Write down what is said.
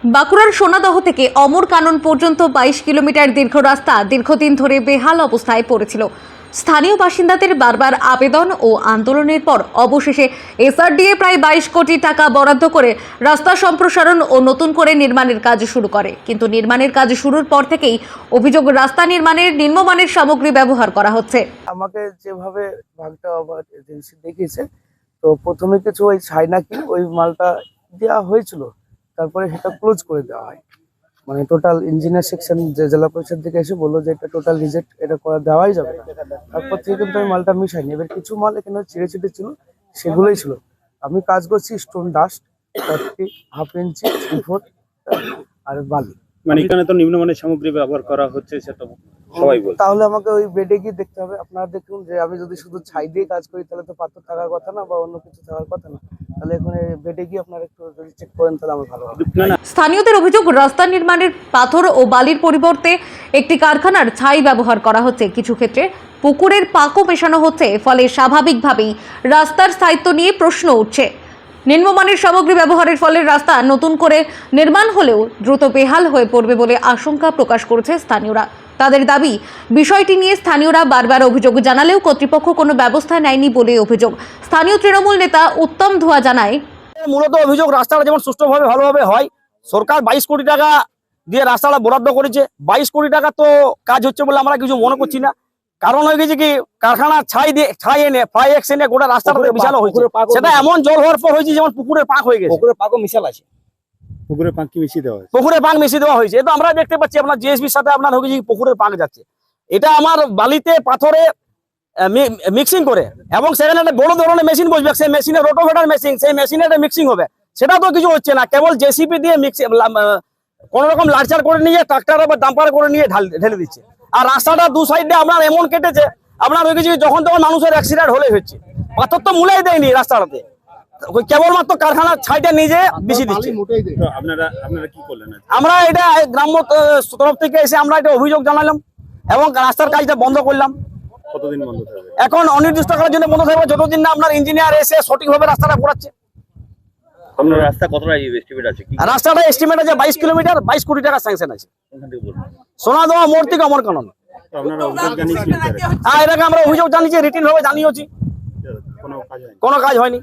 বাঁকুড়ার সোনাদহ থেকে অমর কানন পর্যন্ত 22 কিলোমিটার দীর্ঘ রাস্তা দীর্ঘদিন ধরে বেহাল অবস্থায় পড়েছিল। স্থানীয় বাসিন্দাদের বারবার আবেদন ও আন্দোলনের পর অবশেষে এসআরডিএ প্রায় 22 কোটি টাকা বরাদ্দ করে রাস্তা সম্প্রসারণ ও নতুন করে নির্মাণের কাজ শুরু করে। কিন্তু নির্মাণের কাজ শুরুর পর থেকেই অভিযোগ রাস্তা নির্মাণের নিম্নমানের সামগ্রী ব্যবহার করা হচ্ছে। আমাকে যেভাবে ভাগটা আবার এজেন্সি দেখিয়েছে, তো প্রথমে কিছু ওই চাইনাকি ওই মালটা দেওয়া হয়েছিল, তারপরে সেটা ক্লোজ করে দেওয়া হয়। মানে টোটাল ইঞ্জিনিয়ার সেকশন যে জেলা পরিষদ থেকে এসে বললো যে এটা টোটাল রিজেক্ট, এটা করা দেওয়াই যাবে না। তারপর থেকে কিন্তু আমি মালটা মিশাইনি। এবার কিছু মাল এখানে ছিঁড়ে ছিটে ছিল, সেগুলোই ছিল। আমি কাজ করছি স্টোন ডাস্ট 1/2 ইঞ্চি 3/4 আর বালি। মানে এখানে তো নিম্নমানের সামগ্রী ব্যবহার করা হচ্ছে, সেটা সবাই বলে। তাহলে আমাকে ওই বেডে গিয়ে দেখতে হবে। আপনারা দেখুন যে আমি যদি শুধু ছাই দিয়ে কাজ করি তাহলে তো পাথর থাকার কথা না, বা অন্য কিছু থাকার কথা না। তাহলে এখানে বেডে গিয়ে আপনারা একটু যদি চেক করেন তাহলে আমার ভালো হবে। স্থানীয়দের অভিযোগ, রাস্তা নির্মাণের পাথর ও বালির পরিবর্তে একটি কারখানার ছাই ব্যবহার করা হচ্ছে। কিছু ক্ষেত্রে পুকুরের পাকও মেশানো হচ্ছে, ফলে স্বাভাবিকভাবেই রাস্তার স্থায়িত্ব নিয়ে প্রশ্ন উঠছে। নিম্নমানের সামগ্রী ব্যবহারের ফলে রাস্তা নতুন করে নির্মাণ হলেও দ্রুত বেহাল হয়ে পড়বে বলে আশঙ্কা প্রকাশ করেছে স্থানীয়রা। তাদের দাবি, বিষয়টি নিয়ে স্থানীয়রা বারবার অভিযোগ জানালেও কর্তৃপক্ষ কোনো ব্যবস্থা নেয়নি বলে অভিযোগ। স্থানীয় তৃণমূল নেতা উত্তম ধোয়া জানায়, মূলত অভিযোগ রাস্তাটা যেমন সুষ্ঠুভাবে ভালোভাবে হয়। সরকার 22 কোটি টাকা দিয়ে রাস্তাটা বরাদ্দ করেছে। 22 কোটি টাকা তো কাজ হচ্ছে বলে আমরা কিছু মনে করছি না। কারণ হয়ে গেছে কি, কারখানা ছাই এনে ফ্লাই এক্স এনে গোটা রাস্তাটা বিশাল হয়েছে। সেটা এমন জল হওয়ার পর হয়েছে যেমন পুকুরের পাক হয়ে গেছে। পুকুরের পাকও মিশাল আছে, পুকুরে পাঁক কি মিশিয়ে দেওয়া হয়েছে? পুকুরের পাক মিশিয়ে দেওয়া হয়েছে। এটা আমরা দেখতে পাচ্ছি, আপনার জিএসবির সাথে আপনার হয়ে গেছে পুকুরের পাক যাচ্ছে। এটা আমার বালিতে পাথরে মিক্সিং করে, এবং সেখানে একটা বড় ধরনের মেশিন বসবে, সেই মেশিনে রোটোভেটার মেশিন, সেই মেশিনে একটা মিক্সিং হবে। সেটা তো কিছু হচ্ছে না, কেবল জেসিপি দিয়ে কোন রকম লার্চার করে নিয়ে ট্রাক্টর বা ডাম্পার করে নিয়ে ঢেলে দিচ্ছে। আর রাস্তাটা দু সাইডে আপনার এমন কেটেছে, আপনার হয়ে গেছে যখন তখন মানুষের অ্যাক্সিডেন্ট হলে হচ্ছে। পাথর তো মূলেই দেয়নি রাস্তাটাতে, কেবলমাত্র কারখানার ছাইটা নিজে বেশি দিচ্ছে। আপনারা কি করলেন? আমরা এটা গ্রাম্য তরফ থেকে এসে আমরা এটা অভিযোগ জানালাম এবং রাস্তার কাজটা বন্ধ করলাম। কতদিন বন্ধ থাকবে? এখন অনির্দিষ্টকালের জন্য বন্ধ থাকবে, যতদিন না আপনার ইঞ্জিনিয়ার এসে সঠিকভাবে রাস্তাটা করাচ্ছে। আপনার রাস্তা কতটা এস্টিমেট আছে? রাস্তাটা এস্টিমেট আছে 22 কিলোমিটার, 22 কোটি টাকা স্যাংশন আছে। সোনাদহ মোড় থেকে অমর কানন। আপনারা অভিযোগ জানিয়েছেন? হ্যাঁ, এটাকে আমরা অভিযোগ জানিয়েছি, রিটিন ভাবে জানিয়েছি, কোনো কাজ হয়নি। কোনো কাজ হয়নি।